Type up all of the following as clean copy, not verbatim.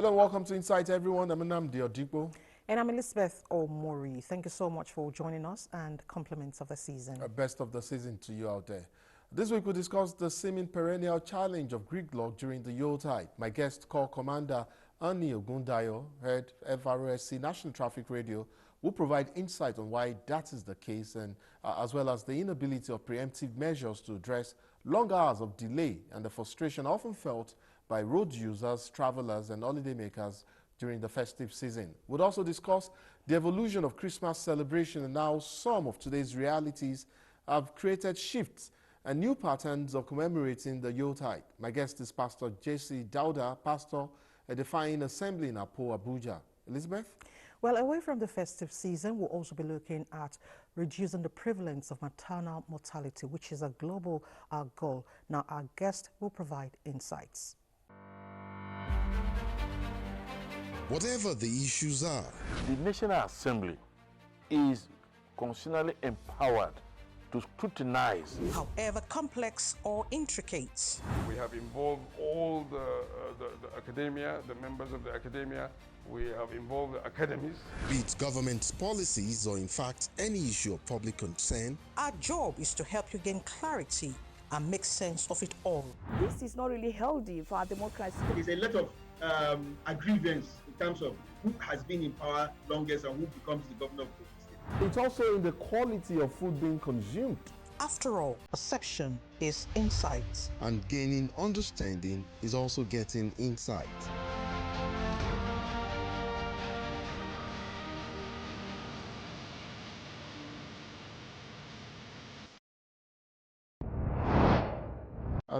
Hello, welcome to Insight, everyone. I'm Nnamdi Odipo. And I'm Elizabeth Omori. Thank you so much for joining us and compliments of the season. Best of the season to you out there. This week we discuss the seeming perennial challenge of Gridlock during the Yuletide. My guest, Corps Commander Annie Ogundayo, head FRSC National Traffic Radio, will provide insight on why that is the case and as well as the inability of preemptive measures to address long hours of delay and the frustration often felt by road users, travelers and holidaymakers during the festive season. We'll also discuss the evolution of Christmas celebration and how some of today's realities have created shifts and new patterns of commemorating the Yuletide. My guest is Pastor J.C. Dauda, pastor at Defying Assembly in Abuja. Elizabeth? Well, away from the festive season, we'll also be looking at reducing the prevalence of maternal mortality, which is a global goal. Now, our guest will provide insights. Whatever the issues are, the National Assembly is constitutionally empowered to scrutinize. However complex or intricate. We have involved all the academia, the members of the academia. We have involved the academies. Be it government policies or in fact any issue of public concern, Our job is to help you gain clarity and make sense of it all. This is not really healthy for our democracy. There's a lot of agreements in terms of who has been in power longest and who becomes the governor of the state. It's also in the quality of food being consumed. After all, perception is insight. and gaining understanding is also getting insight.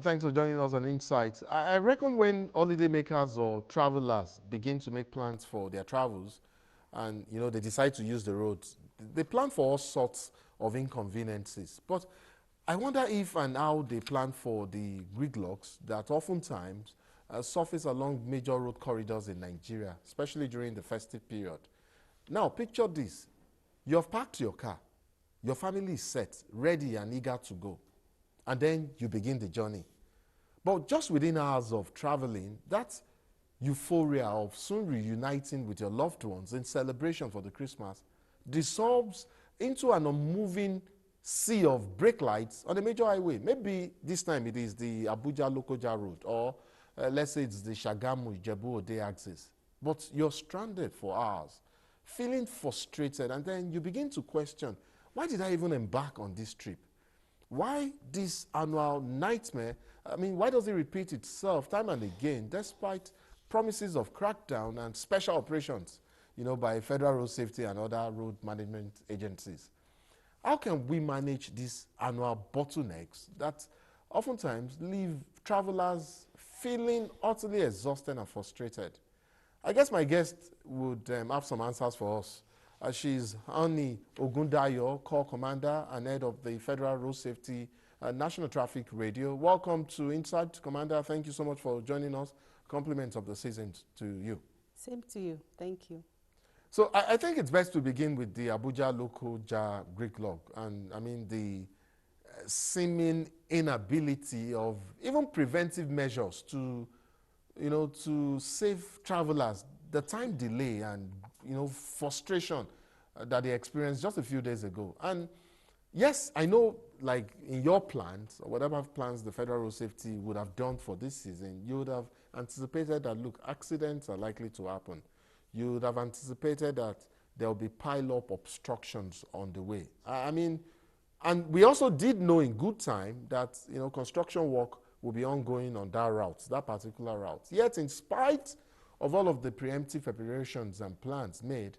Thanks for joining us on Insights. I reckon when holidaymakers or travelers begin to make plans for their travels and they decide to use the roads, they plan for all sorts of inconveniences. But I wonder if and how they plan for the gridlocks that oftentimes surface along major road corridors in Nigeria, especially during the festive period. Now, picture this. You have parked your car. Your family is set, ready and eager to go. And then you begin the journey. But just within hours of traveling, that euphoria of soon reuniting with your loved ones in celebration for the Christmas dissolves into an unmoving sea of brake lights on a major highway. Maybe this time it is the Abuja-Lokoja road, or let's say it's the Shagamu-Ijebu-Ode axis. But you're stranded for hours, feeling frustrated, and then you begin to question, why did I even embark on this trip? Why this annual nightmare? I mean, why does it repeat itself time and again, despite promises of crackdown and special operations, by Federal Road Safety and other road management agencies? How can we manage these annual bottlenecks that oftentimes leave travelers feeling utterly exhausted and frustrated? I guess my guest would have some answers for us. She's Annie Ogundayo, Corps Commander and head of the Federal Road Safety National Traffic Radio. Welcome to Insight, Commander. Thank you so much for joining us. Compliments of the season to you. Same to you. Thank you. So I think it's best to begin with the Abuja-Lokoja Gridlock, and I mean the seeming inability of even preventive measures to, to save travelers. The time delay and frustration that they experienced just a few days ago. And yes, I know, like in your plans or whatever plans the Federal Road Safety would have done for this season, you would have anticipated that, look, accidents are likely to happen. You would have anticipated that there will be pile-up obstructions on the way. I mean, and we also did know in good time that construction work will be ongoing on that route, that particular route. Yet, in spite of all of the preemptive preparations and plans made,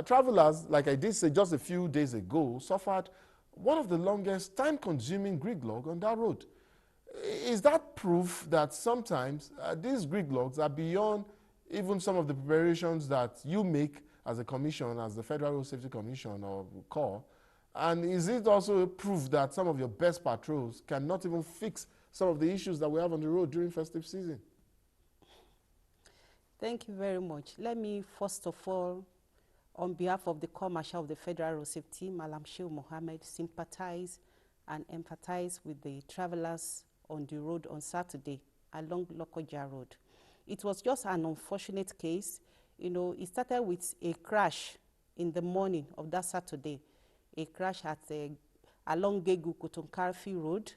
travelers, like I did say just a few days ago, suffered one of the longest time-consuming gridlock on that road. Is that proof that sometimes these gridlocks are beyond even some of the preparations that you make as a commission, as the Federal Road Safety Commission or Corps? And is it also a proof that some of your best patrols cannot even fix some of the issues that we have on the road during festive season? Thank you very much. Let me first of all, on behalf of the Corps Marshal of the Federal Road Safety, Malam Shehu Mohammed, sympathize and empathize with the travelers on the road on Saturday along Lokoja Road. it was just an unfortunate case. You know, it started with a crash in the morning of that Saturday, a crash at along Gegu Kotonkarfi Road.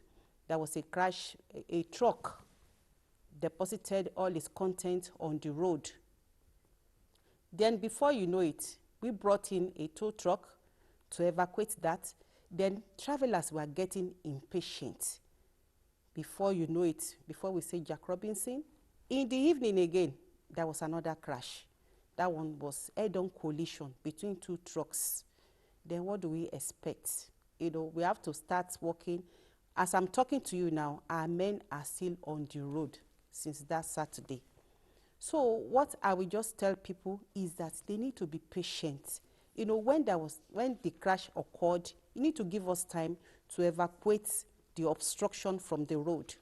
There was a crash, a truck deposited all its content on the road. Then before you know it, we brought in a tow truck to evacuate that. Then travelers were getting impatient. Before you know it, before we say Jack Robinson, in the evening again, there was another crash. That one was head-on collision between two trucks. Then what do we expect? You know, we have to start working. As I'm talking to you now, our men are still on the road since that Saturday. So what I will just tell people is that they need to be patient. You know, when the crash occurred, you need to give us time to evacuate the obstruction from the road,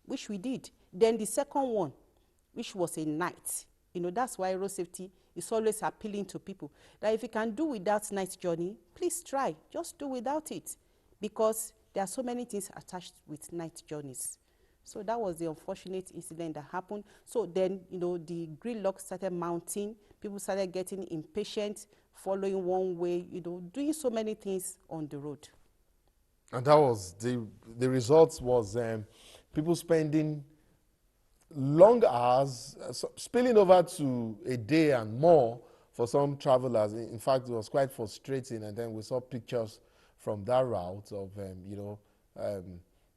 which we did. Then the second one, which was a night, you know, that's why road safety is always appealing to people that if you can do without night journey, please try, just do without it, because there are so many things attached with night journeys. So that was the unfortunate incident that happened. So then, you know, the gridlock started mounting, people started getting impatient, following one way, you know, doing so many things on the road. And that was the results was people spending long hours, spilling over to a day and more for some travelers. In fact, it was quite frustrating. And then we saw pictures from that route of, you know,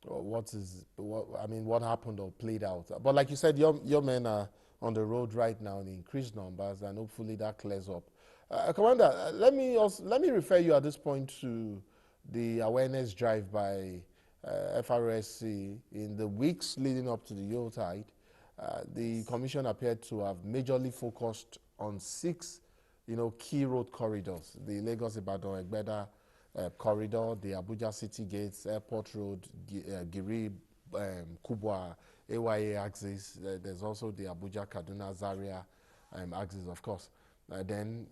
what happened or played out. But like you said, your men are on the road right now in increased numbers, and hopefully that clears up. Commander, let me refer you at this point to the awareness drive by FRSC in the weeks leading up to the Yuletide. The commission appeared to have majorly focused on 6, you know, key road corridors: the Lagos-Ibadan-Egbeda corridor, the Abuja City Gates, Airport Road, Giri, Kubwa, AYA axis. There's also the Abuja-Kaduna-Zaria axis, of course. Then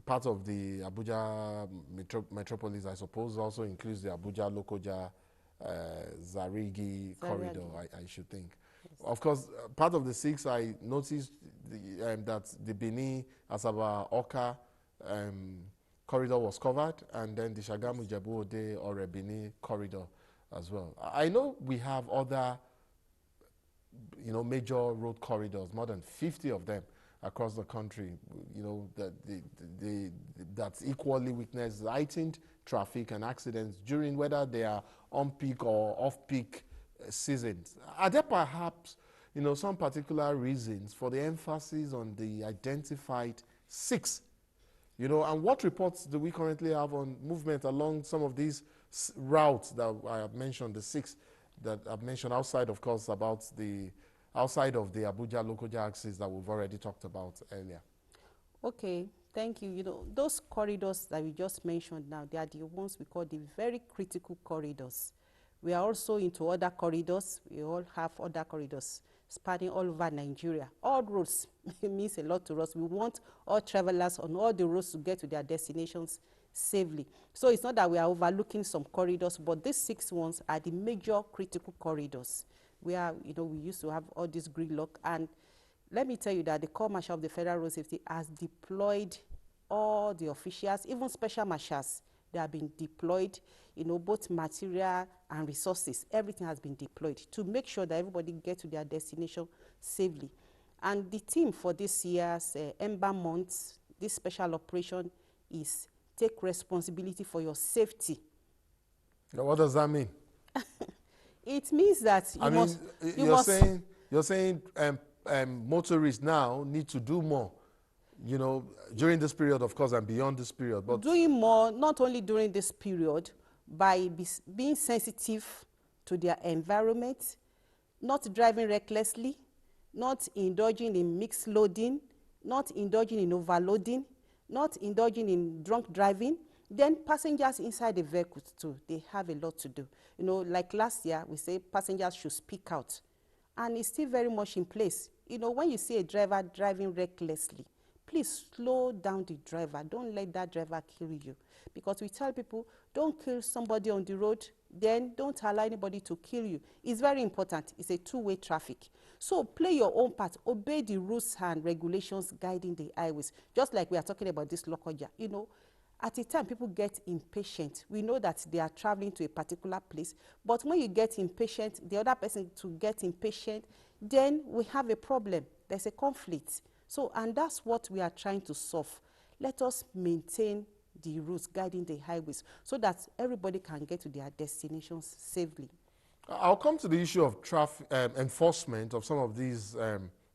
part of the Abuja metropolis, I suppose, also includes the Abuja-Lokoja Zarigi corridor, I should think. Yes. Of course, part of the 6, I noticed that the Benin, Asaba, Oka corridor was covered, and then the Shagamu, Jebu Ode, or Benin corridor as well. I know we have other, you know, major road corridors, more than 50 of them across the country, you know, that's equally witness heightened traffic and accidents during whether they are on-peak or off-peak seasons. Are there perhaps, you know, some particular reasons for the emphasis on the identified 6? You know, and what reports do we currently have on movement along some of these routes that I have mentioned, the 6 that I've mentioned, outside, of course, outside of the Abuja-Lokoja axis that we've already talked about earlier? Okay, thank you. You know, those corridors that we just mentioned now, they are the ones we call the very critical corridors. We are also into other corridors. We all have other corridors spanning all over Nigeria. All roads means a lot to us. We want all travelers on all the roads to get to their destinations safely. So it's not that we are overlooking some corridors, but these 6 ones are the major critical corridors where, you know, we used to have all this gridlock. And let me tell you that the Corps Marshal of the Federal Road Safety has deployed all the officials, even special marshals. They have been deployed, you know, both material and resources. Everything has been deployed to make sure that everybody gets to their destination safely. And the theme for this year's Ember Month, this special operation, is take responsibility for your safety. Now, what does that mean? It means that you're saying motorists now need to do more, you know, during this period, of course, and beyond this period. But doing more, not only during this period, by being sensitive to their environment, not driving recklessly, not indulging in mixed loading, not indulging in overloading, not indulging in drunk driving. Then passengers inside the vehicles too, they have a lot to do. You know, like last year, we say passengers should speak out. And it's still very much in place. You know, when you see a driver driving recklessly, please slow down the driver. Don't let that driver kill you. Because we tell people, don't kill somebody on the road, then don't allow anybody to kill you. It's very important. It's a two-way traffic. So play your own part. Obey the rules and regulations guiding the highways. Just like we are talking about this Lokoja. You know, at a time, people get impatient. We know that they are traveling to a particular place, but when you get impatient, the other person to get impatient, then we have a problem. There's a conflict. So, and that's what we are trying to solve. Let us maintain the routes guiding the highways so that everybody can get to their destinations safely. I'll come to the issue of traffic enforcement of some of these,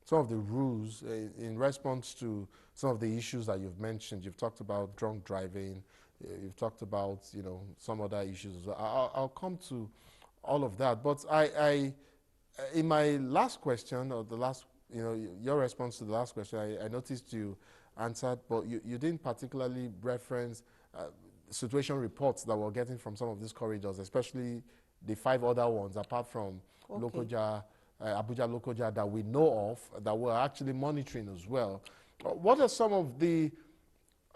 some of the rules in response to some of the issues that you've mentioned. You've talked about drunk driving. You've talked about, you know, some other issues as well. I'll come to all of that. But I in my last question, or the last, you know, your response to the last question, I noticed you answered, but you didn't particularly reference situation reports that we're getting from some of these corridors, especially the 5 other ones, apart from Lokoja, Abuja Lokoja, that we know of, that we're actually monitoring as well. What are some of the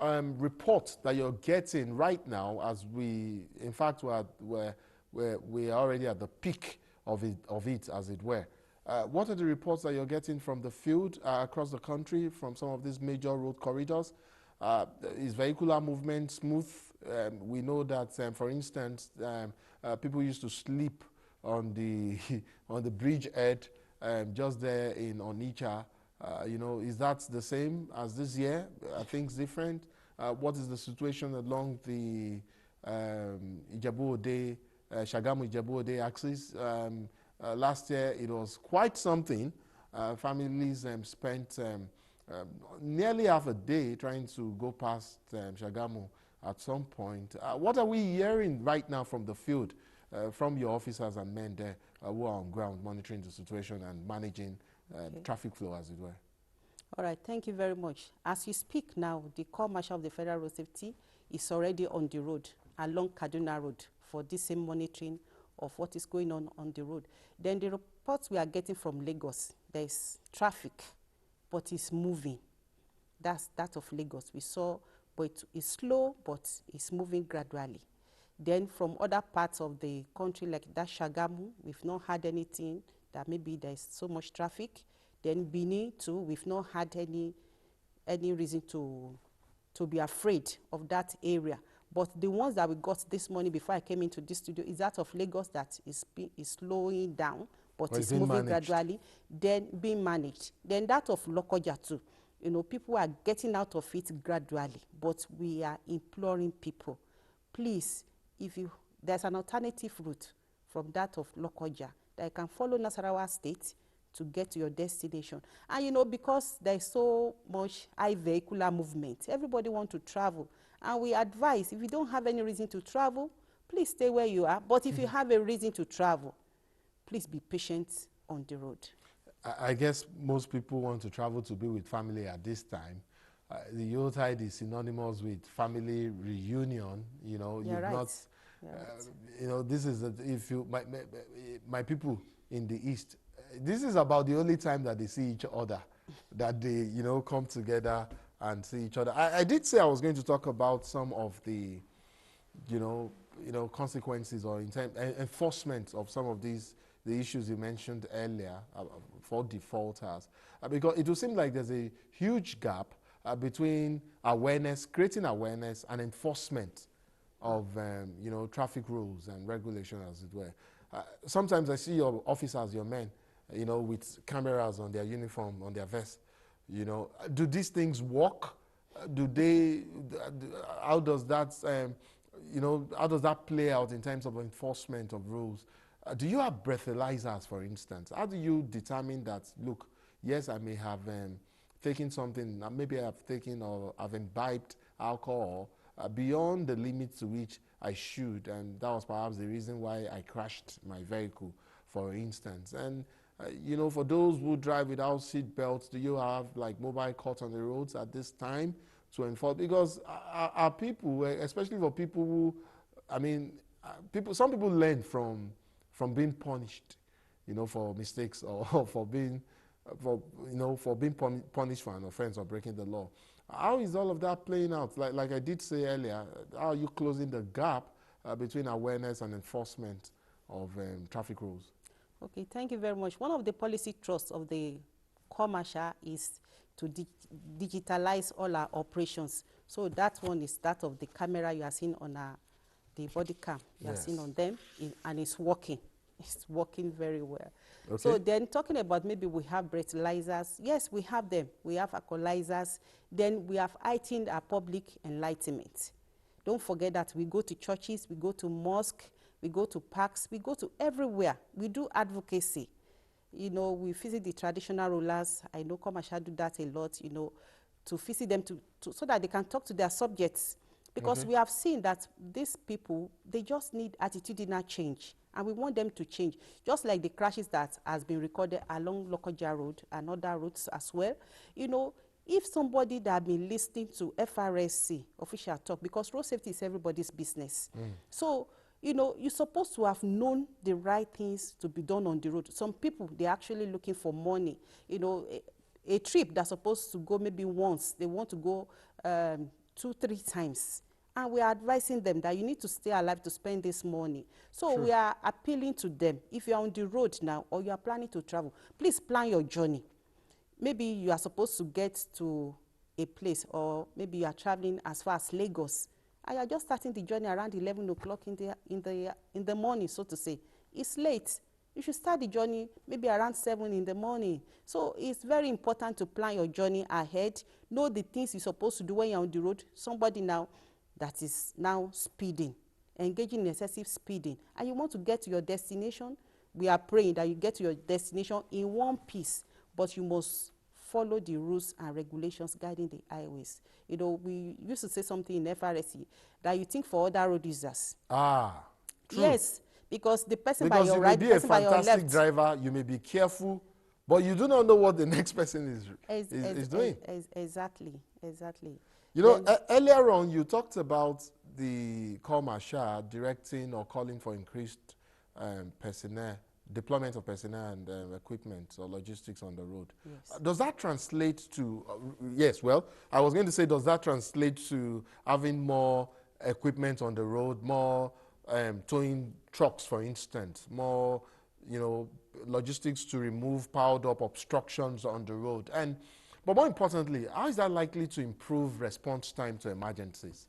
reports that you're getting right now, as we, in fact, we're already at the peak of it, as it were? What are the reports that you're getting from the field across the country, from some of these major road corridors? Is vehicular movement smooth? We know that, for instance, people used to sleep on the on the bridge edge, just there in Onitsha. You know, is that the same as this year? Are things different? What is the situation along the Ijebu Ode, Shagamu Ijebu Ode axis? Last year it was quite something. Families spent nearly half a day trying to go past Shagamu at some point. What are we hearing right now from the field, from your officers and men there who are on ground monitoring the situation and managing traffic flow, as it were? All right, thank you very much. As you speak now, the Corps Marshal of the Federal Road Safety is already on the road along Kaduna Road for this same monitoring of what is going on the road. Then the reports we are getting from Lagos, there's traffic, but it's moving. That's that of Lagos. We saw, but it's slow, but it's moving gradually. Then from other parts of the country, like that Shagamu, we've not had anything that maybe there's so much traffic. Then Benin too, we've not had any reason to be afraid of that area. But the ones that we got this morning before I came into this studio is that of Lagos that is slowing down, but it's moving gradually, then being managed. Then that of Lokoja too. You know, people are getting out of it gradually, but we are imploring people, please, if there's an alternative route from that of Lokoja that you can follow Nasarawa State to get to your destination. And you know, because there's so much high vehicular movement, everybody wants to travel. And we advise, if you don't have any reason to travel, please stay where you are. But if you have a reason to travel, please be patient on the road. I guess most people want to travel to be with family at this time. The Yuletide is synonymous with family reunion. You know, You're right. not, you know, this is if you my people in the East. This is about the only time that they see each other, that they, you know, come together and see each other. I did say I was going to talk about some of the, you know, consequences or enforcement of some of the issues you mentioned earlier for defaulters, because it will seem like there's a huge gap between awareness, creating awareness, and enforcement of you know, traffic rules and regulation, as it were. Sometimes I see your officers, your men, you know, with cameras on their uniform, on their vest. You know, do these things work? Do they? How does that? You know, how does that play out in terms of enforcement of rules? Do you have breathalyzers, for instance? How do you determine that? Look, yes, I may have taken something. Maybe I've taken or I've imbibed alcohol beyond the limit to which I should, and that was perhaps the reason why I crashed my vehicle, for instance. And you know, for those who drive without seat belts, do you have like mobile courts on the roads at this time to enforce? Because our people, especially for people who, I mean, some people learn from being punished, you know, for mistakes or for being punished for an offense or breaking the law. How is all of that playing out? Like I did say earlier, how are you closing the gap between awareness and enforcement of traffic rules? Okay, thank you very much. One of the policy thrusts of the commercial is to digitalize all our operations. So that one is that of the camera you are seeing on the body cam. You are seeing on them, and it's working. It's working very well. Okay. So then talking about maybe we have breathalyzers. Yes, we have them. We have alcoholizers. Then we have heightened our public enlightenment. Don't forget that we go to churches, we go to mosques, we go to parks, we go to everywhere. We do advocacy. You know, we visit the traditional rulers. I know commercial do that a lot, you know, to visit them so that they can talk to their subjects. Because we have seen that these people, they just need attitudinal change. And we want them to change. Just like the crashes that has been recorded along Lokoja Road and other roads as well. You know, if somebody that has been listening to FRSC official talk, because road safety is everybody's business. So, you know, you're supposed to have known the right things to be done on the road. Some people, they're actually looking for money. You know, a trip that's supposed to go maybe once, they want to go 2-3 times. And we are advising them that you need to stay alive to spend this money. So we are appealing to them. If you are on the road now or you are planning to travel, please plan your journey. Maybe you are supposed to get to a place, or maybe you are traveling as far as Lagos, and you are just starting the journey around 11 o'clock in the morning, so to say. It's late. You should start the journey maybe around 7 in the morning. So it's very important to plan your journey ahead. Know the things you're supposed to do when you're on the road. Somebody now that is now speeding, engaging in excessive speeding, and you want to get to your destination, we are praying that you get to your destination in one piece, but you must follow the rules and regulations guiding the highways. You know, we used to say something in FRSC that you think for other road users. True. Yes, because the person by your right, the person by your left. You may be a fantastic driver, you may be careful, but you do not know what the next person is doing. Exactly. You know, earlier on, you talked about the Corps Marshal directing or calling for increased personnel, deployment of personnel and equipment or logistics on the road. Yes. Does that translate to, yes, well, I was going to say, does that translate to having more equipment on the road, more towing trucks, for instance, more, you know, logistics to remove piled up obstructions on the road? But more importantly, how is that likely to improve response time to emergencies?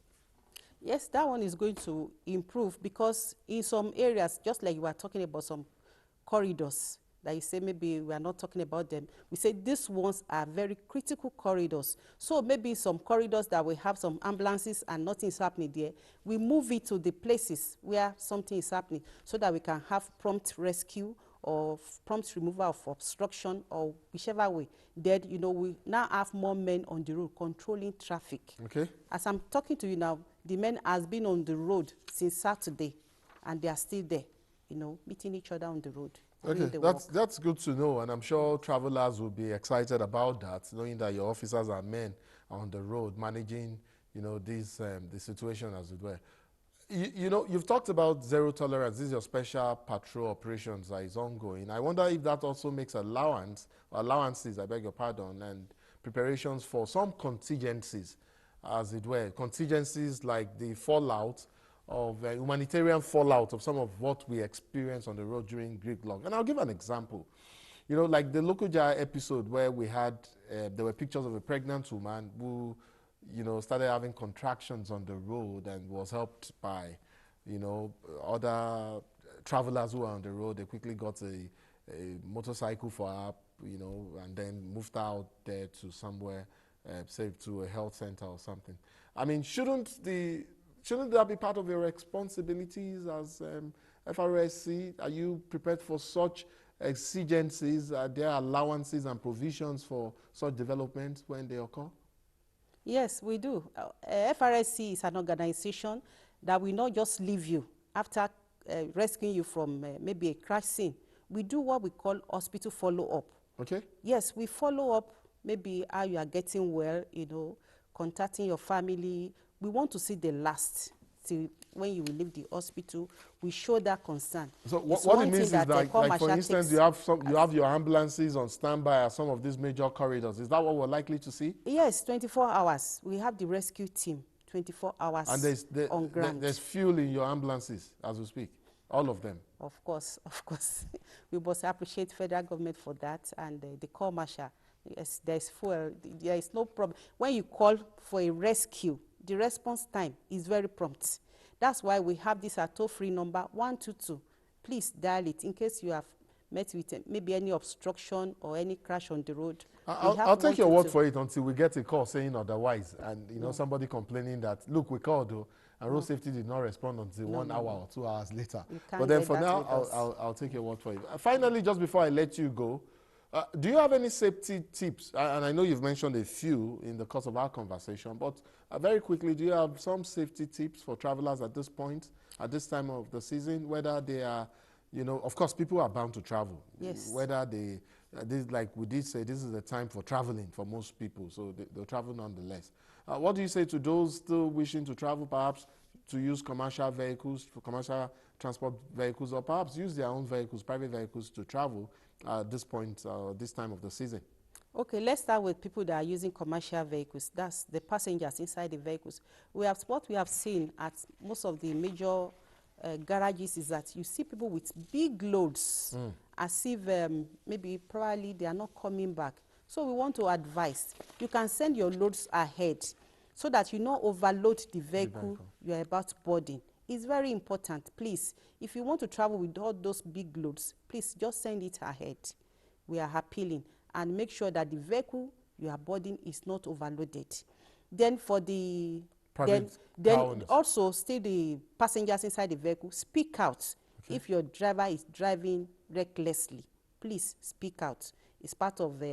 Yes, that one is going to improve, because in some areas, just like you were talking about some corridors that you say maybe we are not talking about them, we say these ones are very critical corridors. So maybe some corridors that we have some ambulances and nothing is happening there, we move it to the places where something is happening so that we can have prompt rescue or prompt removal of obstruction, or whichever way. Then, you know, we now have more men on the road controlling traffic. Okay. As I'm talking to you now, the men has been on the road since Saturday, and they are still there, you know, meeting each other on the road. Okay, that's good to know, and I'm sure travelers will be excited about that, knowing that your officers are men on the road managing, you know, this the situation as it were. You know, you've talked about zero tolerance. This is your special patrol operations that is ongoing. I wonder if that also makes allowances, I beg your pardon, and preparations for some contingencies, as it were. Contingencies like the fallout of humanitarian fallout of some of what we experienced on the road during Gridlock. And I'll give an example. You know, like the Lokoja episode where we had, there were pictures of a pregnant woman who, you know, started having contractions on the road and was helped by, you know, other travelers who were on the road. They quickly got a motorcycle for her, you know, and then moved out there to somewhere, say to a health center or something. I mean, shouldn't that be part of your responsibilities as FRSC? Are you prepared for such exigencies? Are there allowances and provisions for such developments when they occur? Yes, we do. FRSC is an organization that will not just leave you after rescuing you from maybe a crash scene. We do what we call hospital follow-up. Okay. Yes, we follow up maybe how you are getting well, you know, contacting your family. We want to see the last till when you will leave the hospital. We show that concern. So what it means is that, like for instance, you have your ambulances on standby at some of these major corridors. Is that what we're likely to see? Yes, 24 hours. We have the rescue team, 24 hours And on ground. there's fuel in your ambulances as we speak, all of them. Of course, of course. We must appreciate federal government for that, and the call marshal. Yes, there's fuel. There is no problem. When you call for a rescue, the response time is very prompt. That's why we have this toll-free number 122. Please dial it in case you have met with maybe any obstruction or any crash on the road. I'll take your word for it until we get a call saying otherwise, and you know somebody complaining that look, we called though, and road safety did not respond until 1 hour or 2 hours later. But then for now, I'll take your word for it. Finally, just before I let you go, do you have any safety tips? And I know you've mentioned a few in the course of our conversation, but very quickly, do you have some safety tips for travelers at this point, at this time of the season, whether they are, you know, of course, people are bound to travel. Yes. Whether they, like we did say, this is a time for traveling for most people, so they'll travel nonetheless. What do you say to those still wishing to travel, perhaps to use commercial vehicles, for commercial transport vehicles, or perhaps use their own vehicles, private vehicles, to travel at this point, this time of the season? Okay, let's start with people that are using commercial vehicles. That's the passengers inside the vehicles. What we have seen at most of the major garages is that you see people with big loads, as if maybe probably they are not coming back. So we want to advise, you can send your loads ahead so that you not overload the vehicle you are about boarding. It's very important. Please, if you want to travel with all those big loads, please just send it ahead. We are appealing, and make sure that the vehicle you are boarding is not overloaded. Then for the then also stay the passengers inside the vehicle, speak out. If your driver is driving recklessly, please speak out. It's part of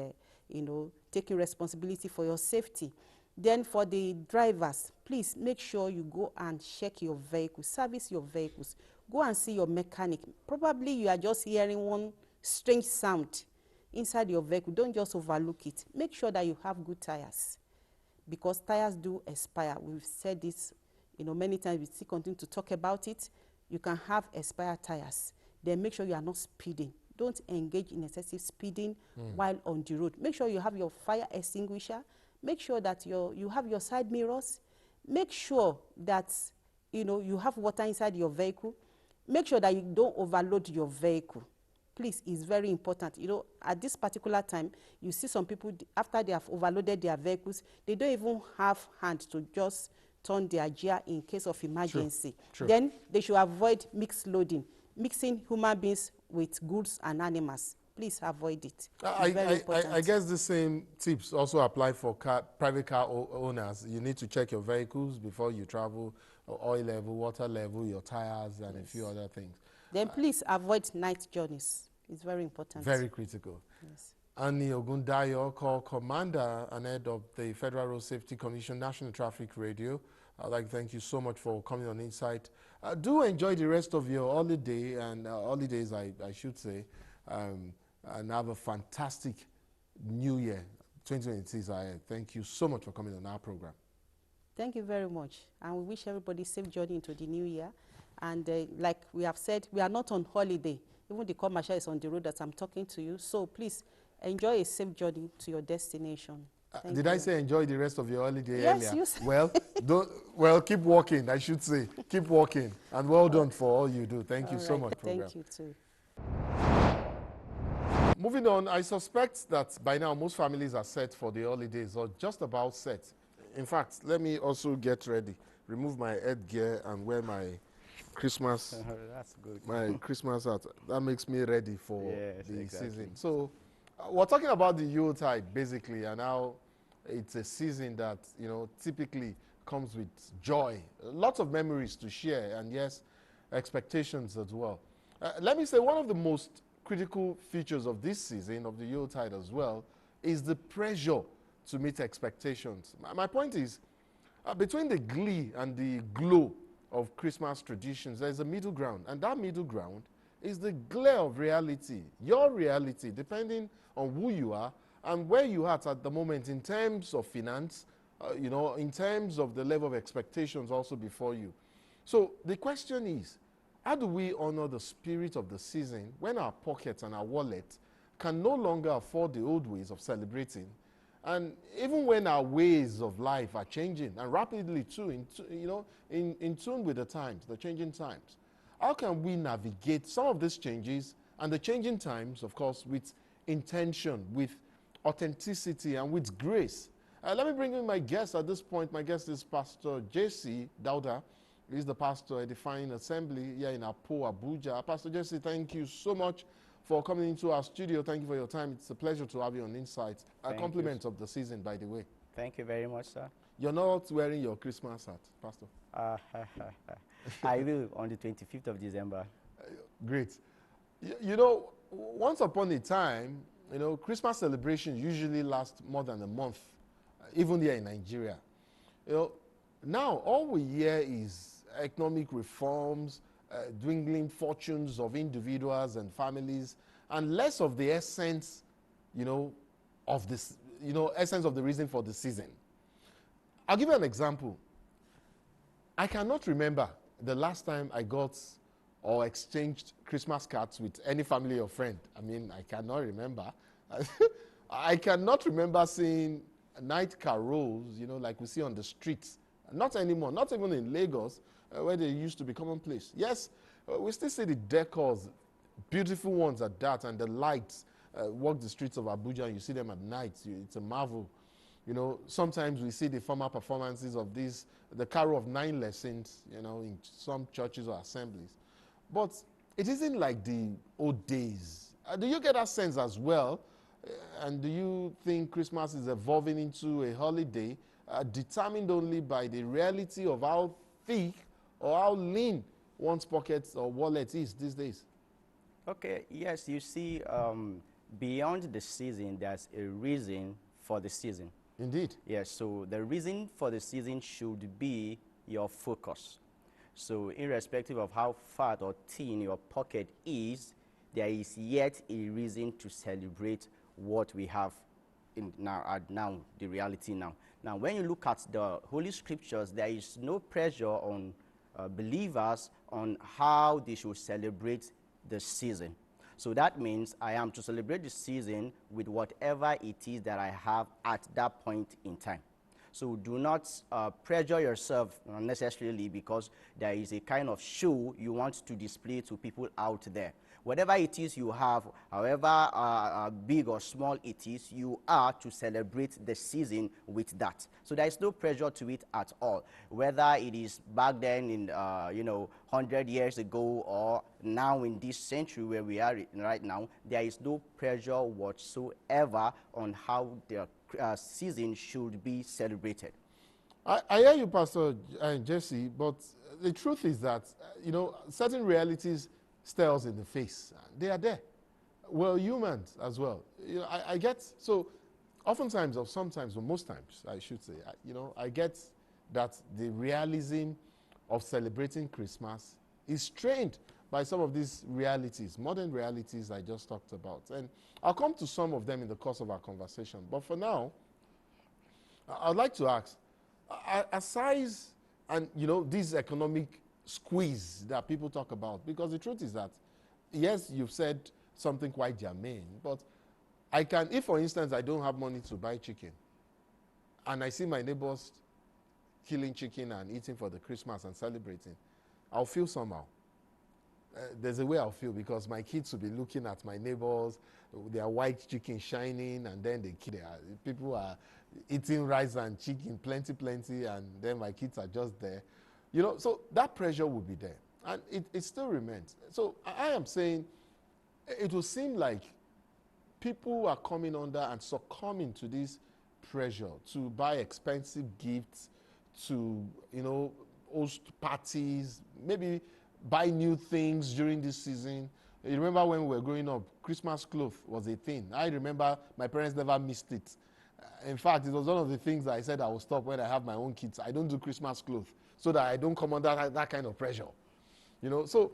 taking responsibility for your safety. Then for the drivers, please make sure you go and check your vehicle, service your vehicles. Go and see your mechanic. Probably you are just hearing one strange sound inside your vehicle. Don't just overlook it. Make sure that you have good tires, because tires do expire. We've said this many times. We still continue to talk about it. You can have expired tires. Then make sure you are not speeding. Don't engage in excessive speeding while on the road. Make sure you have your fire extinguisher. Make sure that you have your side mirrors. Make sure that you have water inside your vehicle. Make sure that you don't overload your vehicle. Please, it's very important. At this particular time, you see some people, after they have overloaded their vehicles, they don't even have hand to just turn their gear in case of emergency. True. Then they should avoid mixed loading, mixing human beings with goods and animals. Please avoid it. I guess the same tips also apply for private car owners. You need to check your vehicles before you travel, oil level, water level, your tires, and a few other things. Then please avoid night journeys. It's very important. Very critical. Yes. Annie Ogundayo, Commander and Head of the Federal Road Safety Commission National Traffic Radio. I'd like to thank you so much for coming on Insight. Do enjoy the rest of your holiday and holidays, I should say, and have a fantastic New Year. 2026. I thank you so much for coming on our program. Thank you very much, and we wish everybody safe journey into the new year. And like we have said, we are not on holiday. Even the commercial is on the road that I'm talking to you. So please enjoy a safe journey to your destination. Did I say enjoy the rest of your holiday yes, earlier? You said. Well, keep walking, I should say. Keep walking. And well done for all you do. Thank you so much, program. Thank you too. Moving on, I suspect that by now most families are set for the holidays, or just about set. In fact, let me also get ready. Remove my headgear and wear my Christmas, that's good. my Christmas hat. That makes me ready for the exactly. season. So we're talking about the Yuletide basically, and how it's a season that typically comes with joy, lots of memories to share, and yes, expectations as well. Let me say one of the most critical features of this season of the Yuletide as well is the pressure to meet expectations. My point is, between the glee and the glow of Christmas traditions, there's a middle ground, and that middle ground is the glare of reality, your reality, depending on who you are and where you are at the moment in terms of finance, in terms of the level of expectations also before you. So the question is, how do we honor the spirit of the season when our pockets and our wallet can no longer afford the old ways of celebrating, And even when our ways of life are changing, and rapidly too, in tune with the times, the changing times, how can we navigate some of these changes and the changing times, of course, with intention, with authenticity, and with grace? Let me bring in my guest at this point. My guest is Pastor J.C. Dauda. He's the pastor at Defying Assembly here in Abuja. Pastor J.C., thank you so much for coming into our studio. Thank you for your time. It's a pleasure to have you on Insights. A compliment of the season, by the way. Thank you very much, sir. You're not wearing your Christmas hat, Pastor. I will on the 25th of December. Great. Once upon a time, Christmas celebrations usually last more than a month, even here in Nigeria. Now all we hear is economic reforms, dwindling fortunes of individuals and families, and less of the essence, of this, essence of the reason for the season. I'll give you an example. I cannot remember the last time I got or exchanged Christmas cards with any family or friend. I cannot remember. I cannot remember seeing night carols, like we see on the streets. Not anymore, not even in Lagos, where they used to be commonplace. Yes, we still see the decors, beautiful ones at that, and the lights walk the streets of Abuja, and you see them at night. It's a marvel. Sometimes we see the former performances of the Carol of Nine Lessons, in some churches or assemblies. But it isn't like the old days. Do you get that sense as well? And do you think Christmas is evolving into a holiday determined only by the reality of how thick or how lean one's pockets or wallet is these days? Okay, yes, you see, beyond the season, there's a reason for the season. Indeed. Yes, so the reason for the season should be your focus. So irrespective of how fat or thin your pocket is, there is yet a reason to celebrate what we have now, the reality now. Now, when you look at the Holy Scriptures, there is no pressure on believers on how they should celebrate the season. So that means I am to celebrate the season with whatever it is that I have at that point in time. So do not pressure yourself unnecessarily because there is a kind of show you want to display to people out there. Whatever it is you have, however big or small it is, you are to celebrate the season with that. So there is no pressure to it at all. Whether it is back then in 100 years ago or now in this century where we are right now, there is no pressure whatsoever on how the season should be celebrated. I hear you, Pastor Jesse, but the truth is that, certain realities stare us in the face. They are there. We're humans as well. I get, so oftentimes or sometimes or most times, I should say, I get that the realism of celebrating Christmas is strained by some of these realities, modern realities I just talked about. And I'll come to some of them in the course of our conversation. But for now, I'd like to ask, aside and, this economic squeeze that people talk about, because the truth is that, yes, you've said something quite germane, but if for instance I don't have money to buy chicken, and I see my neighbors killing chicken and eating for the Christmas and celebrating, I'll feel somehow. There's a way I'll feel because my kids will be looking at my neighbors, their white chicken shining, and then people are eating rice and chicken, plenty, and then my kids are just there. So that pressure will be there. And it still remains. So I am saying it will seem like people are coming under and succumbing to this pressure to buy expensive gifts, to, host parties, maybe buy new things during this season. You remember when we were growing up, Christmas clothes was a thing. I remember my parents never missed it. In fact, it was one of the things that I said I will stop when I have my own kids. I don't do Christmas clothes so that I don't come under that kind of pressure. So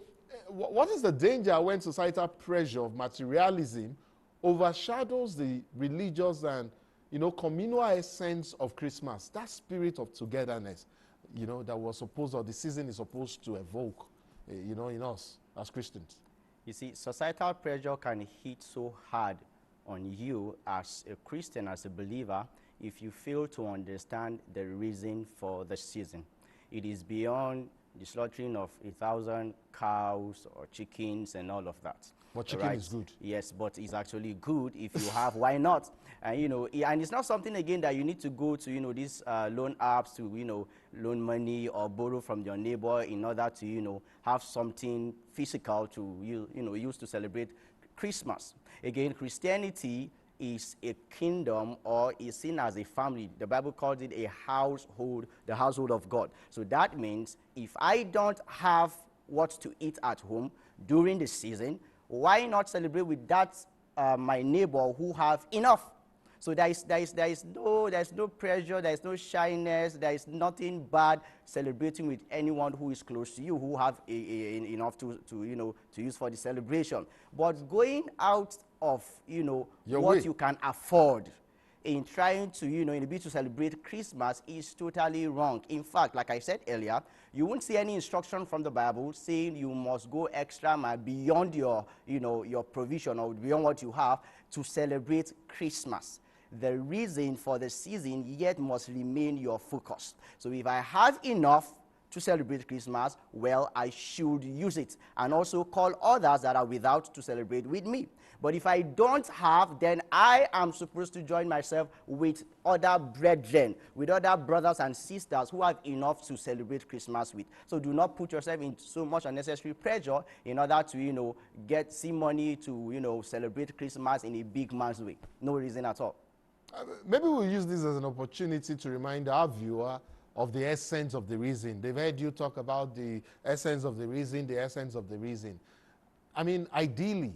what is the danger when societal pressure of materialism overshadows the religious and, communal essence of Christmas, that spirit of togetherness, that was supposed, or the season is supposed to evoke, in us as Christians? You see, societal pressure can hit so hard on you as a Christian, as a believer, if you fail to understand the reason for the season. It is beyond the slaughtering of 1,000 cows or chickens and all of that. But chicken is good. Yes, but it's actually good if you have. Why not? And and it's not something again that you need to go to these loan apps to loan money or borrow from your neighbor in order to have something physical to use to celebrate Christmas. Again, Christianity is a kingdom, or is seen as a family. The Bible calls it a household, the household of God. So that means if I don't have what to eat at home during the season, why not celebrate with that my neighbor who have enough? So there is no pressure, there is no shyness, there is nothing bad celebrating with anyone who is close to you, who have enough to use for the celebration. But going out of what you can afford in trying to in a bit to celebrate Christmas is totally wrong. In fact, like I said earlier, you won't see any instruction from the Bible saying you must go extra mile beyond your your provision or beyond what you have to celebrate Christmas. The reason for the season yet must remain your focus. So if I have enough to celebrate Christmas, well, I should use it and also call others that are without to celebrate with me. But if I don't have, then I am supposed to join myself with other brethren, with other brothers and sisters who have enough to celebrate Christmas with. So do not put yourself in so much unnecessary pressure in order to get money to celebrate Christmas in a big man's way. No reason at all. Maybe we'll use this as an opportunity to remind our viewer of the essence of the reason. They've heard you talk about the essence of the reason, the essence of the reason. I mean, ideally,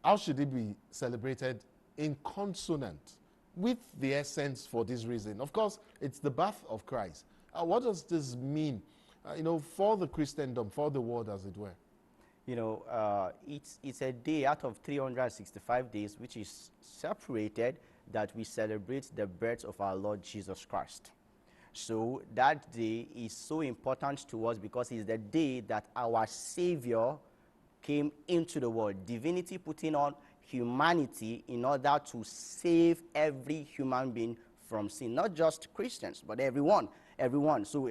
how should it be celebrated in consonant with the essence for this reason? Of course, it's the birth of Christ. What does this mean, for the Christendom, for the world, as it were? It's a day out of 365 days which is separated that we celebrate the birth of our Lord Jesus Christ. So that day is so important to us because it's the day that our Savior came into the world. Divinity putting on humanity in order to save every human being from sin. Not just Christians, but everyone. So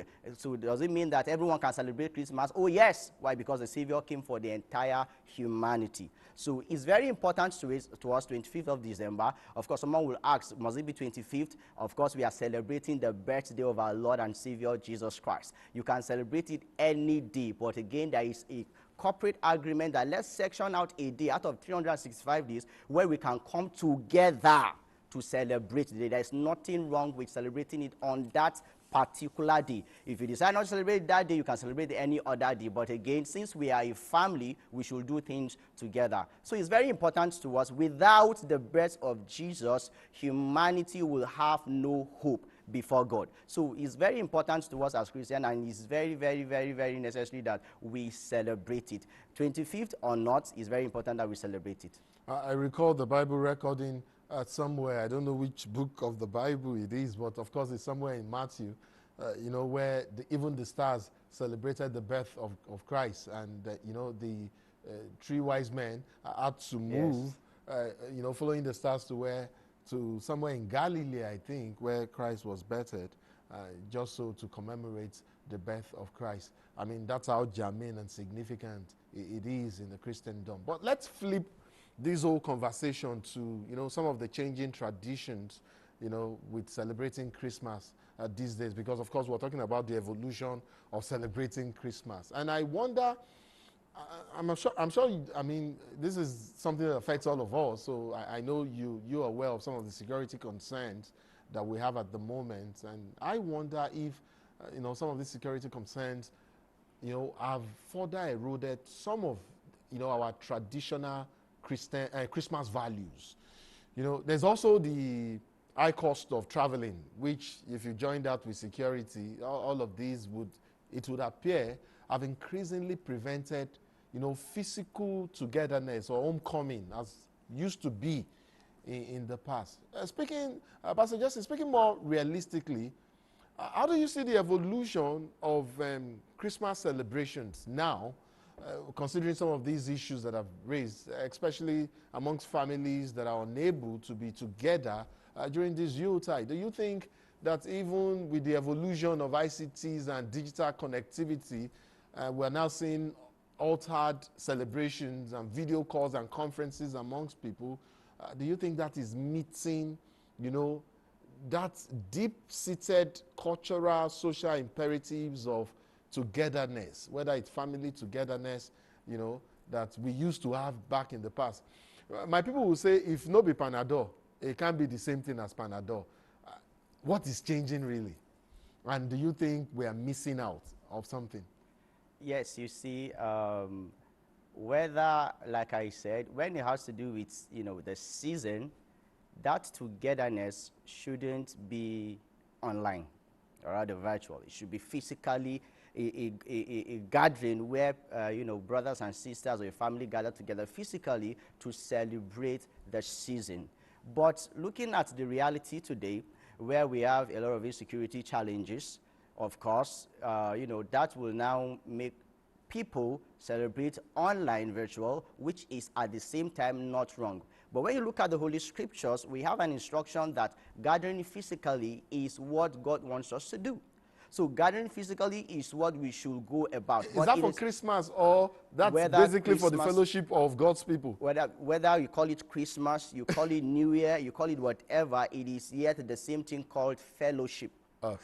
does it mean that everyone can celebrate Christmas? Oh yes. Why? Because the Savior came for the entire humanity. So it's very important to us, 25th of December. Of course, someone will ask, must it be 25th? Of course, we are celebrating the birthday of our Lord and Savior, Jesus Christ. You can celebrate it any day, but again, there is a corporate agreement that let's section out a day out of 365 days where we can come together to celebrate the day. There's nothing wrong with celebrating it on that particular day. If you decide not to celebrate that day, you can celebrate any other day. But again, since we are a family, we should do things together. So it's very important to us. Without the birth of Jesus, humanity will have no hope before God. So it's very important to us as Christians, and it's very, very, very, very necessary that we celebrate it. 25th or not, it's very important that we celebrate it. I recall the Bible recording somewhere, I don't know which book of the Bible it is, but of course it's somewhere in Matthew, where even the stars celebrated the birth of Christ, and the three wise men had to move, following the stars to somewhere in Galilee, I think, where Christ was birthed, just so to commemorate the birth of Christ. I mean, that's how germane and significant it is in the Christendom. But let's flip this whole conversation to some of the changing traditions with celebrating Christmas these days, because of course we're talking about the evolution of celebrating Christmas. And I wonder, I'm sure I mean, this is something that affects all of us, so I know you're aware of some of the security concerns that we have at the moment, and I wonder if some of these security concerns have further eroded some of our traditional Christmas values. There's also the high cost of traveling, which if you join that with security, all of these would appear have increasingly prevented physical togetherness or homecoming as used to be in the past. Pastor Justin, speaking more realistically, how do you see the evolution of Christmas celebrations now considering some of these issues that I've raised, especially amongst families that are unable to be together during this Yuletide? Do you think that even with the evolution of ICTs and digital connectivity, we're now seeing altered celebrations and video calls and conferences amongst people? Do you think that is meeting, that deep-seated cultural, social imperatives of togetherness, whether it's family togetherness, that we used to have back in the past? My people will say, if no be Panadol, it can't be the same thing as Panadol. What is changing really? And do you think we are missing out of something? Yes, you see, whether, like I said, when it has to do with, the season, that togetherness shouldn't be online or rather virtual. It should be physically a gathering where, brothers and sisters or a family gather together physically to celebrate the season. But looking at the reality today, where we have a lot of insecurity challenges, of course, that will now make people celebrate online virtual, which is at the same time not wrong. But when you look at the Holy Scriptures, we have an instruction that gathering physically is what God wants us to do. So gathering physically is what we should go about. Is that for Christmas, or that's basically for the fellowship of God's people? Whether you call it Christmas, you call it New Year, you call it whatever, it is yet the same thing called fellowship.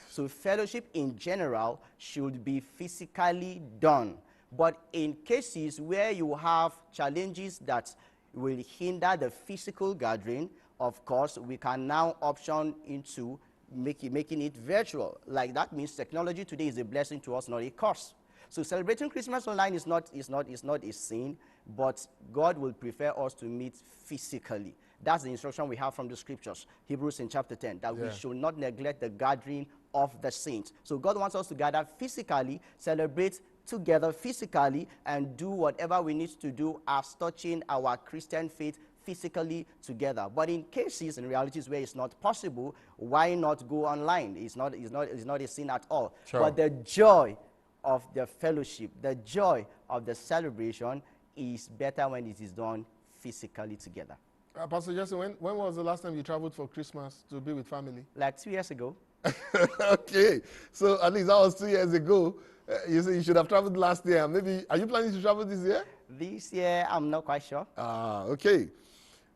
So fellowship in general should be physically done. But in cases where you have challenges that will hinder the physical gathering, of course, we can now option into making it virtual. Like, that means technology today is a blessing to us, not a curse. So celebrating Christmas online is not a sin, but God will prefer us to meet physically. That's the instruction we have from the Scriptures, Hebrews in chapter 10, that we should not neglect the gathering of the saints. So God wants us to gather physically, celebrate together physically, and do whatever we need to do as touching our Christian faith physically together. But in cases, in realities where it's not possible, why not go online? It's not a sin at all. Sure. But the joy of the fellowship, the joy of the celebration is better when it is done physically together. Pastor Jesse, when was the last time you traveled for Christmas to be with family? Like 2 years ago. Okay, so at least that was 2 years ago. You say you should have traveled last year. Maybe, are you planning to travel this year? This year, I'm not quite sure. Okay.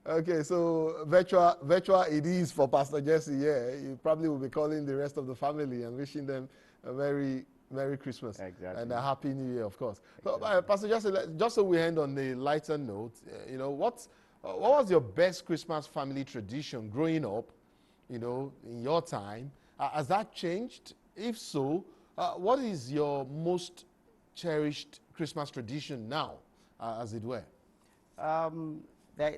Okay, so virtual it is for Pastor Jesse. Yeah, you probably will be calling the rest of the family and wishing them a Merry Christmas. Exactly. And a Happy New Year, of course. Exactly. So, Pastor Jesse, just so we end on a lighter note, what was your best Christmas family tradition growing up, in your time? Has that changed? If so, what is your most cherished Christmas tradition now, as it were?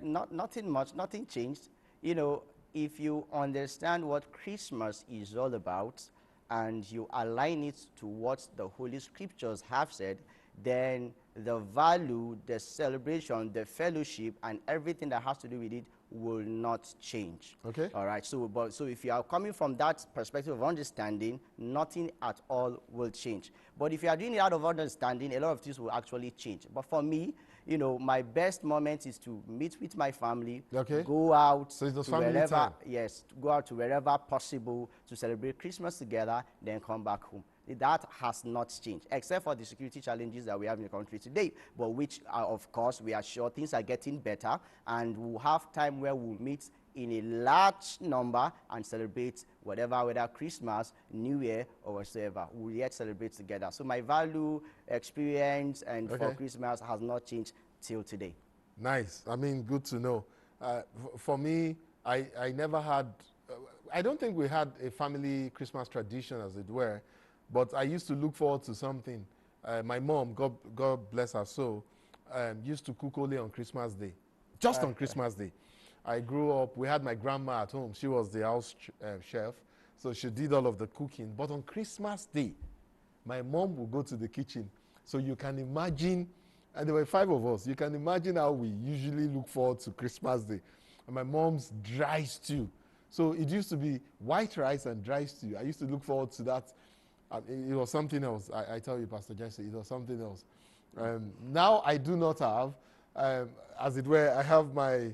Nothing much, nothing changed. If you understand what Christmas is all about and you align it to what the Holy Scriptures have said, then the value, the celebration, the fellowship, and everything that has to do with it will not change. Okay. All right. So if you are coming from that perspective of understanding, nothing at all will change. But if you are doing it out of understanding, a lot of things will actually change. But for me, my best moment is to meet with my family, go out so it's to wherever time. Yes, go out to wherever possible to celebrate Christmas together, then come back home. That has not changed, except for the security challenges that we have in the country today, but which are, of course, we are sure things are getting better, and we'll have time where we'll meet in a large number and celebrate whether Christmas, New Year, or whatsoever. We'll yet celebrate together. So my value, experience, and for Christmas has not changed till today. Nice. I mean, good to know. For me, I never had, I don't think we had a family Christmas tradition, as it were, but I used to look forward to something. My mom, God bless her soul, used to cook only on Christmas Day, just on Christmas Day. I grew up, we had my grandma at home. She was the house chef, so she did all of the cooking. But on Christmas Day, my mom would go to the kitchen. So you can imagine, and there were 5 of us, you can imagine how we usually look forward to Christmas Day. And my mom's dry stew. So it used to be white rice and dry stew. I used to look forward to that. It was something else. I tell you, Pastor Jesse, it was something else. Now I do not have, as it were, I have my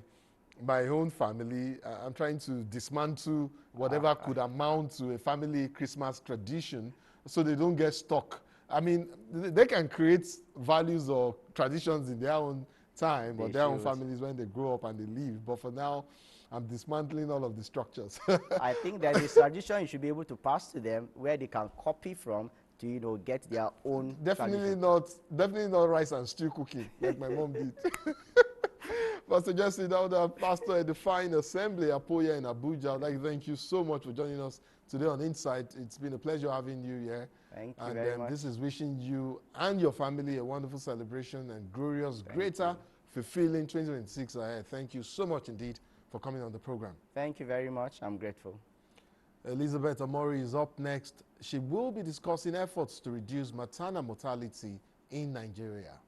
own family. I'm trying to dismantle whatever could amount to a family Christmas tradition so they don't get stuck. I mean, they can create values or traditions in their own time or They their own should. families when they grow up and they leave. But for now, I'm dismantling all of the structures. I think there's a tradition you should be able to pass to them where they can copy from to, you know, get their own Definitely tradition. not rice and stew cooking like my mom did. Pastor Jesse Dauda, pastor at the Fine Assembly Apoya in Abuja. I'd like to thank you so much for joining us today on Insight. It's been a pleasure having you here. Thank you and very much. This is wishing you and your family a wonderful celebration and glorious, greater, fulfilling 2026 ahead. Thank you so much indeed for coming on the program. Thank you very much. I'm grateful. Elizabeth Amori is up next. She will be discussing efforts to reduce maternal mortality in Nigeria.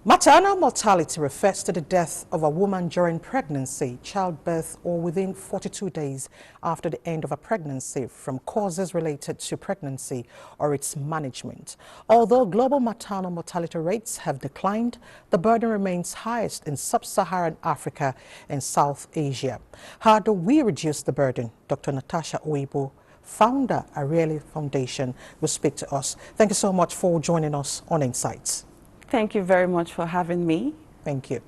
Maternal mortality refers to the death of a woman during pregnancy, childbirth, or within 42 days after the end of a pregnancy from causes related to pregnancy or its management. Although global maternal mortality rates have declined, the burden remains highest in sub-Saharan Africa and South Asia. How do we reduce the burden? Dr. Natasha Oibo, founder of Ariely Foundation, will speak to us. Thank you so much for joining us on Insights. Thank you very much for having me. Thank you.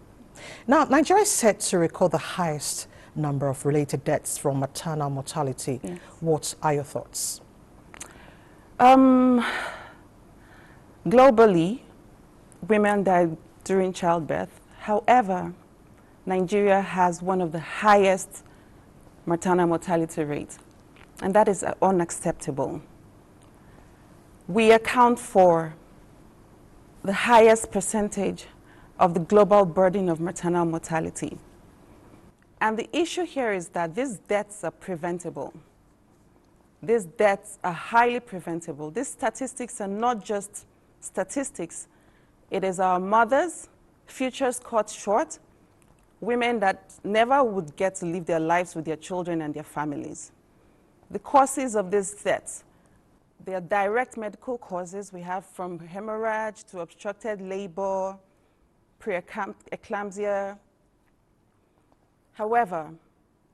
Now, Nigeria is set to record the highest number of related deaths from maternal mortality. Yes. What are your thoughts? Globally, women die during childbirth. However, Nigeria has one of the highest maternal mortality rates, and that is unacceptable. We account for the highest percentage of the global burden of maternal mortality. And the issue here is that these deaths are preventable. These deaths are highly preventable. These statistics are not just statistics. It is our mothers, futures cut short, women that never would get to live their lives with their children and their families. The causes of these deaths: there are direct medical causes. We have from hemorrhage to obstructed labor, preeclampsia. However,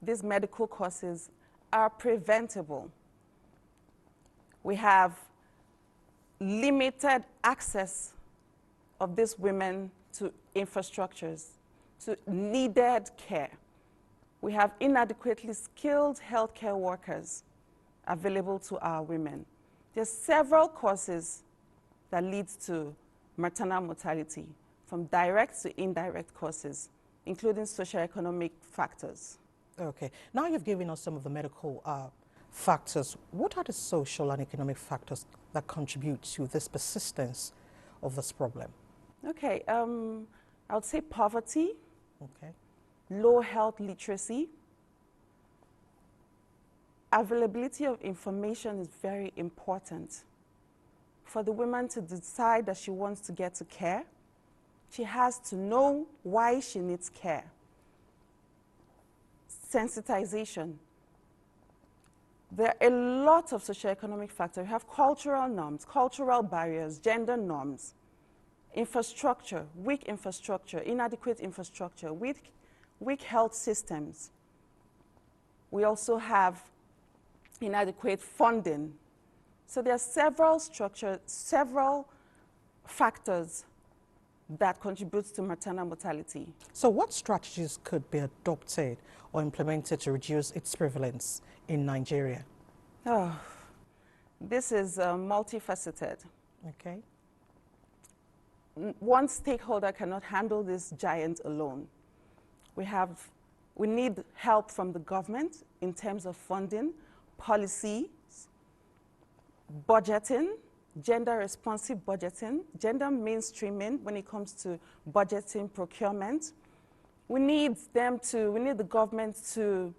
these medical causes are preventable. We have limited access of these women to infrastructures, to needed care. We have inadequately skilled healthcare workers available to our women. There's several causes that lead to maternal mortality, from direct to indirect causes, including socioeconomic factors. Okay. Now you've given us some of the medical factors. What are the social and economic factors that contribute to this persistence of this problem? Okay. I would say poverty, Okay. low health literacy. Availability of information is very important. For the woman to decide that she wants to get to care, she has to know why she needs care. Sensitization. There are a lot of socioeconomic factors. We have cultural norms, cultural barriers, gender norms, infrastructure, weak infrastructure, inadequate infrastructure, weak health systems. We also have inadequate funding. So there are several factors that contribute to maternal mortality. So what strategies could be adopted or implemented to reduce its prevalence in Nigeria? Oh, this is multifaceted. Okay. One stakeholder cannot handle this giant alone. We need help from the government in terms of funding, policies, budgeting, gender responsive budgeting, gender mainstreaming when it comes to budgeting, procurement. We need the government to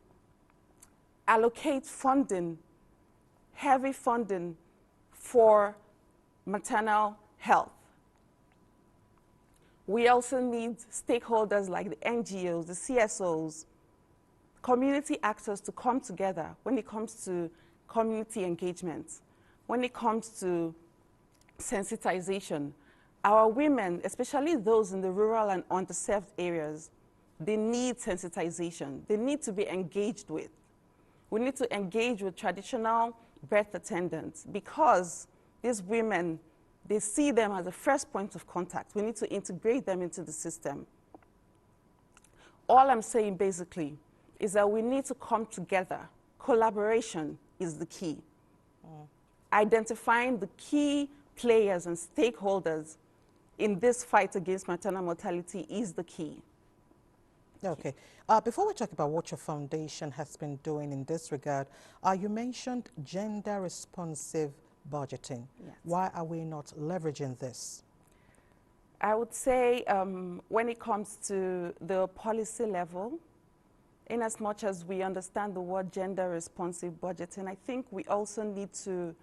allocate funding, heavy funding for maternal health. We also need stakeholders like the NGOs, the CSOs, community actors to come together when it comes to community engagement, when it comes to sensitization. Our women, especially those in the rural and underserved areas, they need sensitization. They need to be engaged with. We need to engage with traditional birth attendants because these women, they see them as the first point of contact. We need to integrate them into the system. All I'm saying basically is that we need to come together. Collaboration is the key. Identifying the key players and stakeholders in this fight against maternal mortality is the key. Okay. Before we talk about what your foundation has been doing in this regard, you mentioned gender-responsive budgeting. Yes. Why are we not leveraging this? I would say when it comes to the policy level, in as much as we understand the word gender-responsive budgeting, I think we also need to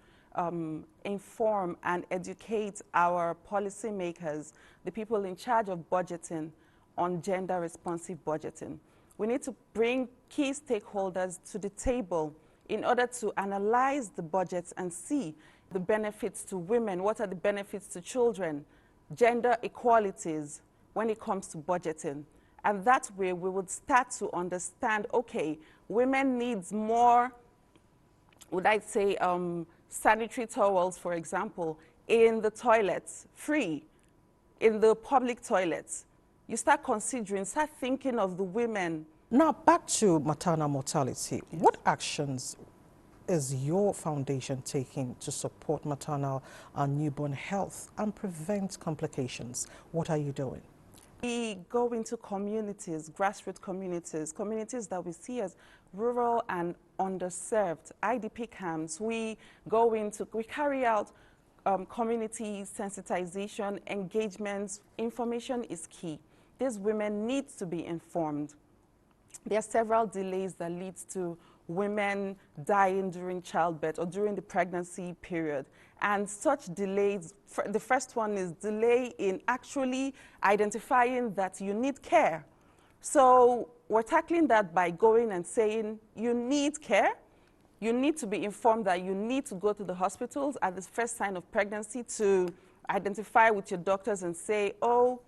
inform and educate our policymakers, the people in charge of budgeting, on gender-responsive budgeting. We need to bring key stakeholders to the table in order to analyze the budgets and see the benefits to women, what are the benefits to children, gender equalities when it comes to budgeting. And that way we would start to understand, okay, women needs more, would I say, sanitary towels, for example, in the toilets, free, in the public toilets. You start considering, start thinking of the women. Now, back to maternal mortality. Yes. What actions is your foundation taking to support maternal and newborn health and prevent complications? What are you doing? We go into communities, grassroots communities, communities that we see as rural and underserved, IDP camps. We carry out community sensitization, engagements. Information is key. These women need to be informed. There are several delays that lead to women dying during childbirth or during the pregnancy period. And such delays, the first one is delay in actually identifying that you need care. So we're tackling that by going and saying you need care. You need to be informed that you need to go to the hospitals at the first sign of pregnancy to identify with your doctors and say, oh,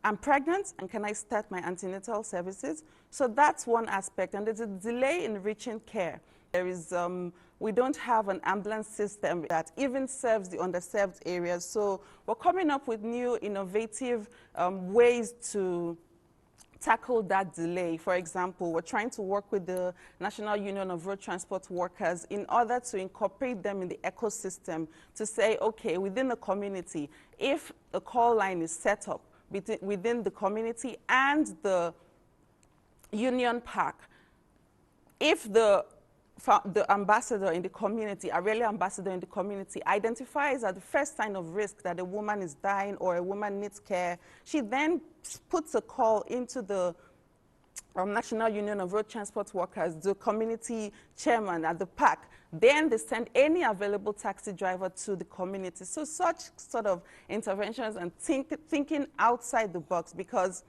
I'm pregnant and can I start my antenatal services? So that's one aspect, and there's a delay in reaching care. There is, we don't have an ambulance system that even serves the underserved areas. So we're coming up with new innovative ways to tackle that delay. For example, we're trying to work with the National Union of Road Transport Workers in order to incorporate them in the ecosystem to say, okay, within the community, if a call line is set up within the community and the Union Park, if the ambassador in the community, a really ambassador in the community, identifies at the first sign of risk that a woman is dying or a woman needs care, she then puts a call into the National Union of Road Transport Workers, the community chairman at the park. Then they send any available taxi driver to the community. So such sort of interventions and thinking outside the box, because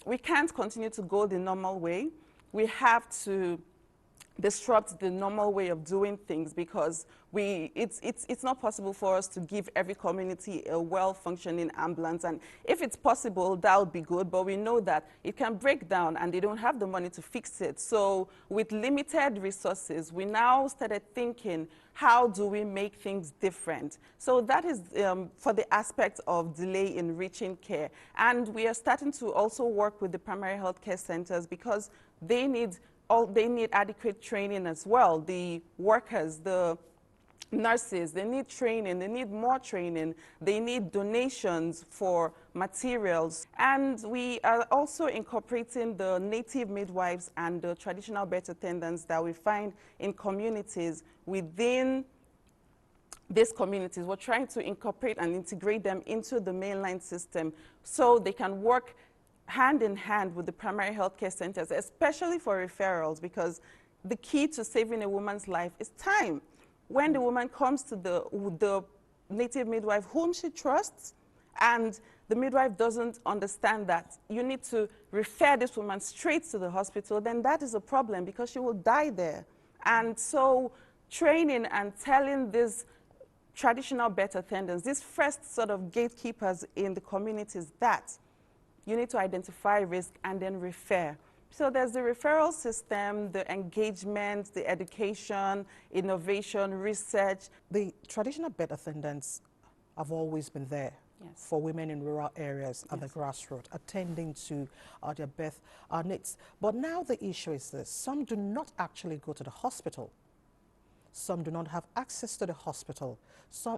we can't continue to go the normal way. We have to disrupt the normal way of doing things, because it's not possible for us to give every community a well-functioning ambulance. And if it's possible, that would be good, but we know that it can break down and they don't have the money to fix it. So with limited resources, we now started thinking, how do we make things different? So that is for the aspect of delay in reaching care. And we are starting to also work with the primary health care centers, because they need adequate training as well. The workers, the nurses, they need training, they need more training, they need donations for materials. And we are also incorporating the native midwives and the traditional birth attendants that we find in communities within these communities. We're trying to incorporate and integrate them into the mainline system so they can work hand in hand with the primary healthcare centers, especially for referrals, because the key to saving a woman's life is time. When the woman comes to the native midwife whom she trusts, and the midwife doesn't understand that you need to refer this woman straight to the hospital, then that is a problem, because she will die there. And so training and telling these traditional birth attendants, these first sort of gatekeepers in the communities, that you need to identify risk and then refer. So there's the referral system, the engagement, the education, innovation, research. The traditional birth attendants have always been there. Yes. For women in rural areas at the Yes. grassroots, attending to their birth needs. But now the issue is this: some do not actually go to the hospital. Some do not have access to the hospital.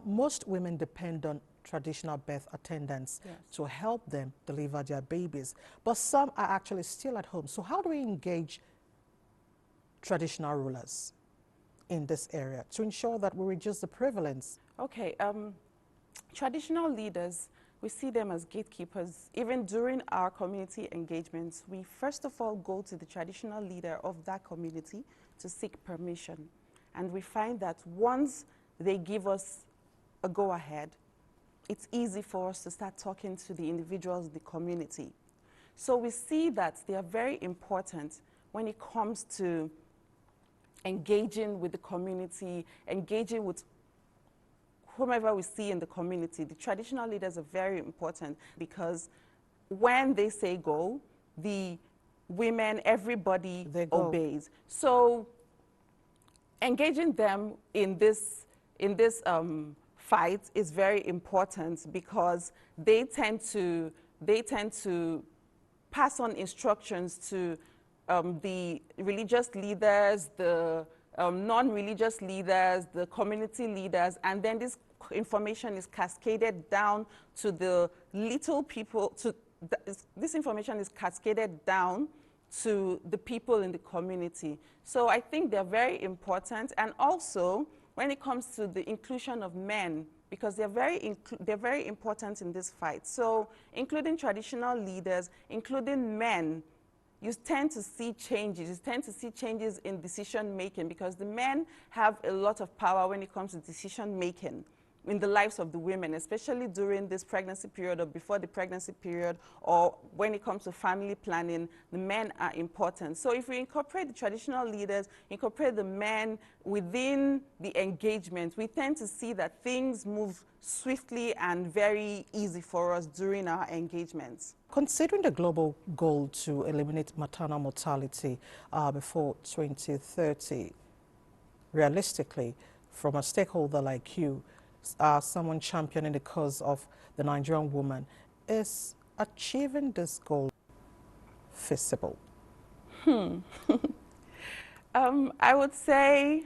Most women depend on traditional birth attendants Yes. to help them deliver their babies. But some are actually still at home. So how do we engage traditional rulers in this area to ensure that we reduce the prevalence? Okay, traditional leaders, we see them as gatekeepers. Even during our community engagements, we first of all go to the traditional leader of that community to seek permission. And we find that once they give us a go-ahead, it's easy for us to start talking to the individuals in the community. So we see that they are very important when it comes to engaging with the community, engaging with whomever we see in the community. The traditional leaders are very important because when they say go, the women, everybody obeys. So engaging them in this fight is very important because they tend to pass on instructions to the religious leaders, the non-religious leaders, the community leaders, and then this information is cascaded down to the little people. This information is cascaded down to the people in the community. So I think they're very important. And also, when it comes to the inclusion of men, because they're very important in this fight. So including traditional leaders, including men, you tend to see changes. You tend to see changes in decision making because the men have a lot of power when it comes to decision making in the lives of the women, especially during this pregnancy period or before the pregnancy period, or when it comes to family planning, the men are important. So if we incorporate the traditional leaders, incorporate the men within the engagement, we tend to see that things move swiftly and very easy for us during our engagements. Considering the global goal to eliminate maternal mortality before 2030, realistically, from a stakeholder like you, someone championing the cause of the Nigerian woman, is achieving this goal feasible? I would say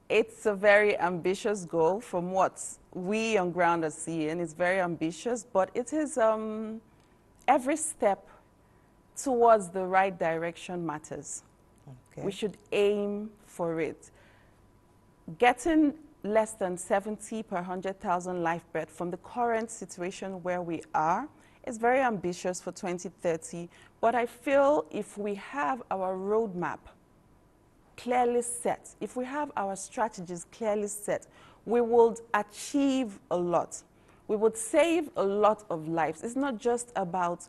it's a very ambitious goal from what we on ground are seeing. It's very ambitious, but it is every step towards the right direction matters. Okay. We should aim for it. Getting less than 70 per 100,000 live birth from the current situation where we are is very ambitious for 2030, but I feel if we have our roadmap clearly set, if we have our strategies clearly set, we would achieve a lot. We would save a lot of lives. It's not just about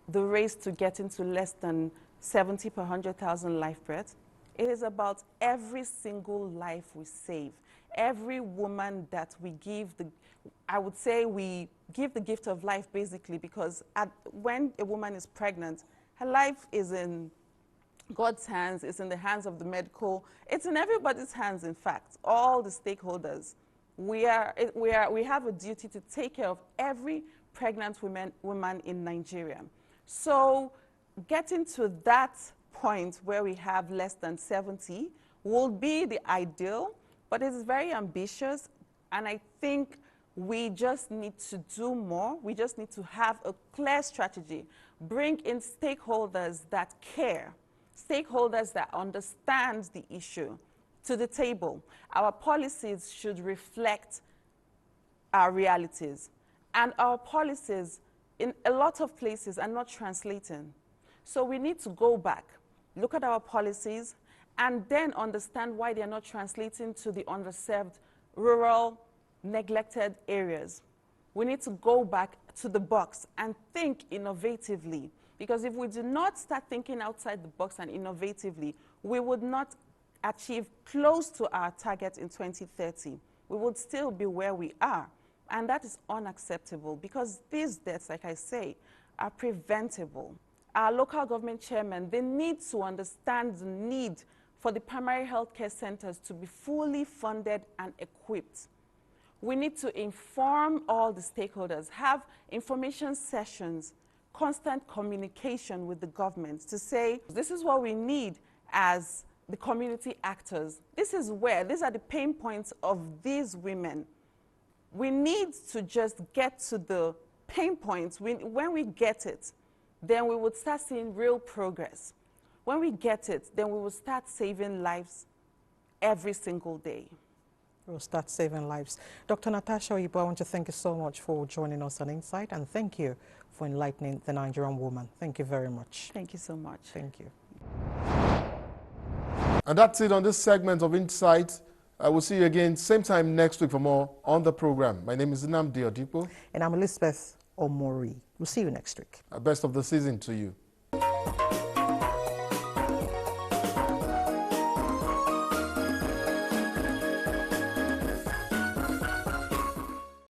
the race to get into less than 70 per 100,000 live births. It is about every single life we save. Every woman that we give I would say we give the gift of life basically because when a woman is pregnant, her life is in God's hands, it's in the hands of the medical, it's in everybody's hands, in fact, all the stakeholders. We have a duty to take care of every pregnant woman in Nigeria. So getting to that point where we have less than 70 will be the ideal, but it is very ambitious, and I think we just need to do more. We just need to have a clear strategy, bring in stakeholders that care, stakeholders that understand the issue to the table. Our policies should reflect our realities, and our policies in a lot of places are not translating. So we need to go back, look at our policies, and then understand why they're not translating to the underserved, rural, neglected areas. We need to go back to the box and think innovatively, because if we do not start thinking outside the box and innovatively, we would not achieve close to our target in 2030. we would still be where we are. And that is unacceptable because these deaths, like I say, are preventable. Our local government chairmen, they need to understand the need for the primary health care centers to be fully funded and equipped. We need to inform all the stakeholders, have information sessions, constant communication with the government to say, this is what we need as the community actors. These are the pain points of these women. We need to just get to the pain points. When we get it, then we would start seeing real progress. When we get it, then we will start saving lives every single day. We'll start saving lives. Dr. Natasha Oyibo, I want to thank you so much for joining us on Insight, and thank you for enlightening the Nigerian woman. Thank you very much. Thank you so much. Thank you. And that's it on this segment of Insight. I will see you again same time next week for more on the program. My name is Nnamdi Odipo. And I'm Elizabeth Omori. We'll see you next week. Best of the season to you.